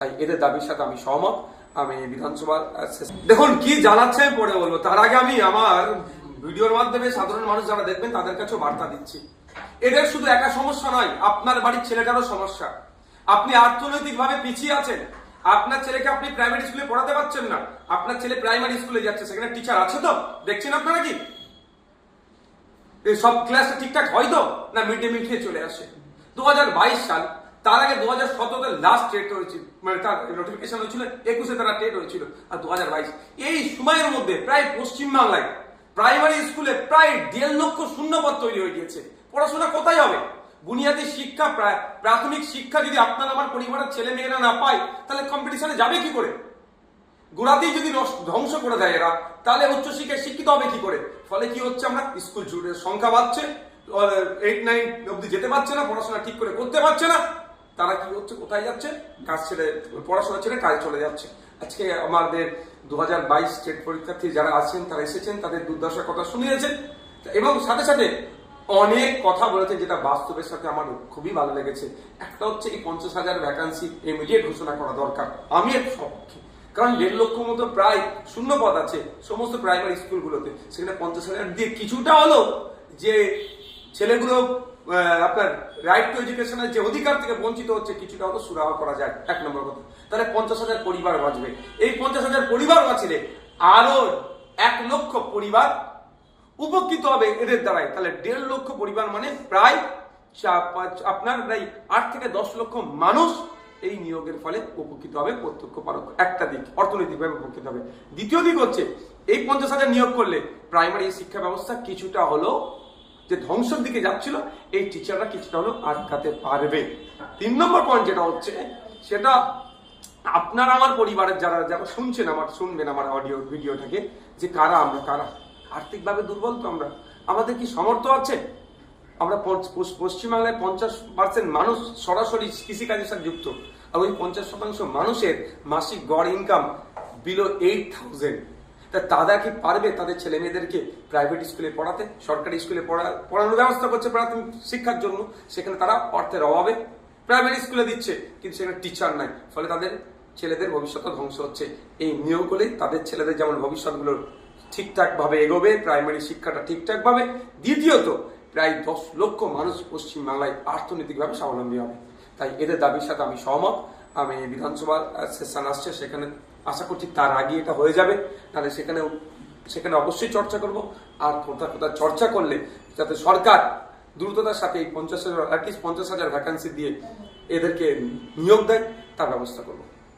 তাই এদের দাবির সাথে আমি সহমত। আমি বিধানসভা দেখুন কি জানাচ্ছে পরে বলবো, তার আগে আমি আমার ভিডিওর মাধ্যমে সাধারণ মানুষ যারা দেখবেন তাদের কাছেও বার্তা দিচ্ছি। এদের শুধু একা সমস্যা নয়, আপনার বাড়ির ছেলেটারও সমস্যা। আপনি অর্থনৈতিকভাবে পিছিয়ে আছেন, আপনার ছেলেকে আপনি প্রাইমারি স্কুলে পড়াতে পারছেন না, আপনার ছেলে প্রাইমারি স্কুলে যাচ্ছে, সেখানে টিচার আছে তো? দেখছেন আপনারা কি সব ক্লাসটা ঠিকঠাক হয় তো, না মিড ডে মিল খেয়ে চলে আসে? 2022 সাল, তার আগে 2017-তে লাস্ট টেট হয়েছিল, মানে তার নোটিফিকেশন হয়েছিল, 21-এ তারা টেট হয়েছিল, আর 2022 এই সময়ের মধ্যে প্রায় পশ্চিমবাংলায় প্রাইমারি স্কুলে প্রায় 1.5 লক্ষ শূন্যপদ তৈরি হয়ে গিয়েছে। পড়াশোনা কোথায় হবে? বুনিয়াদী শিক্ষা, প্রাথমিক শিক্ষা যদি আপনার আমার পরিবারের ছেলে মেয়েরা না পায়, তাহলে কম্পিটিশনে যাবে কি করে? গোড়াতেই যদি ধ্বংস করে দেয় এরা, তাহলে উচ্চশিক্ষায় শিক্ষিত হবে কি করে? ফলে কি হচ্ছে, আমরা স্কুল জুড়ে সংখ্যা বাড়ছে, 8-9 অব্দি যেতে পারছে না, পড়াশোনা ঠিক করে করতে পারছে না। তারা কি হচ্ছে, কোথায় যাচ্ছে? কাজ ছেড়ে, পড়াশোনা ছেড়ে কাজে চলে যাচ্ছে। আজকে আমাদের 2022 স্টেট পরীক্ষার্থী যারা আছেন, তারা এসেছেন, তাদের দুর্দশার কথা শুনিয়েছেন এবং সাথে সাথে অনেক কথা বলেছেন, যেটা বাস্তবের সাথে আমার খুবই ভালো লেগেছে। একটা হচ্ছে এই 50,000 ভ্যাকান্সি ইমিডিয়েট ঘোষণা করা দরকার। আমি এর পক্ষে, কারণ 1.5 লক্ষ মতো প্রায় শূন্য পদ আছে সমস্ত প্রাইমারি স্কুলগুলোতে, সেখানে 50,000 দিয়ে কিছুটা হলো যে ছেলেগুলো আপনার রাইট টু এডুকেশনের যে অধিকার থেকে বঞ্চিত হচ্ছে, কিছুটা হলো সুরাহা করা যায়। 1 নম্বর কথা, তাহলে 50,000 পরিবার বাঁচবে। এই 50,000 পরিবার বাঁচলে আরো 1 লক্ষ পরিবার উপকৃত হবে এদের দ্বারাই। তাহলে 1.5 লক্ষ পরিবার মানে প্রায় আপনার প্রায় 8 থেকে 10 লক্ষ মানুষ এই নিয়োগের ফলে উপকৃত হবে। প্রত্যক্ষ পরোক্ষ একটা দিক, অর্থনৈতিকভাবে উপকৃত হবে। দ্বিতীয় দিক হচ্ছে, এই 50,000 নিয়োগ করলে প্রাইমারি শিক্ষা ব্যবস্থা কিছুটা হলো যে ধ্বংসের দিকে যাচ্ছিল, এই টিচাররা কিছুটা হলো আটকাতে পারবে। 3 নম্বর পয়েন্ট যেটা হচ্ছে, সেটা আপনার আমার পরিবারের যারা যারা শুনবেন আমার অডিও ভিডিওটাকে, যে কারা আমরা, কারা আর্থিকভাবে দুর্বল তো আমরা, আমাদের কি সামর্থ্য আছে? আমরা পশ্চিমবাংলায় 50% মানুষ সরাসরি কৃষিকাজের সাথে যুক্ত, আর ওই 50% মানুষের মাসিক গড় ইনকাম বিলো 8,000। তা তারা কি পারবে তাদের ছেলে মেয়েদেরকে প্রাইভেট স্কুলে পড়াতে? সরকারি স্কুলে পড়ানোর ব্যবস্থা করছে প্রাথমিক শিক্ষার জন্য, সেখানে তারা অর্থের অভাবে প্রাইমারি স্কুলে দিচ্ছে, কিন্তু সেখানে টিচার নাই, ফলে তাদের ছেলেদের ভবিষ্যৎ ধ্বংস হচ্ছে। এই নিয়োগ হলে তাদের ছেলেদের যেমন ভবিষ্যৎগুলো ঠিকঠাক ভাবে এগোবে, প্রাইমারি শিক্ষাটা ঠিকঠাক ভাবে, দ্বিতীয়ত প্রায় 10 লক্ষ মানুষ পশ্চিমবাংলায় অর্থনৈতিকভাবে স্বাবলম্বী হবে। তাই এদের দাবির সাথে আমি সহমত। আমি বিধানসভা সেশন আসছে, সেখানে আশা করছি তার আগে এটা হয়ে যাবে, তাহলে সেখানে অবশ্যই চর্চা করব। আর কোথাও চর্চা করলে যাতে সরকার দ্রুততার সাথে এই 50,000 ভ্যাকান্সি দিয়ে এদেরকে নিয়োগ দেয়, তার ব্যবস্থা করবো।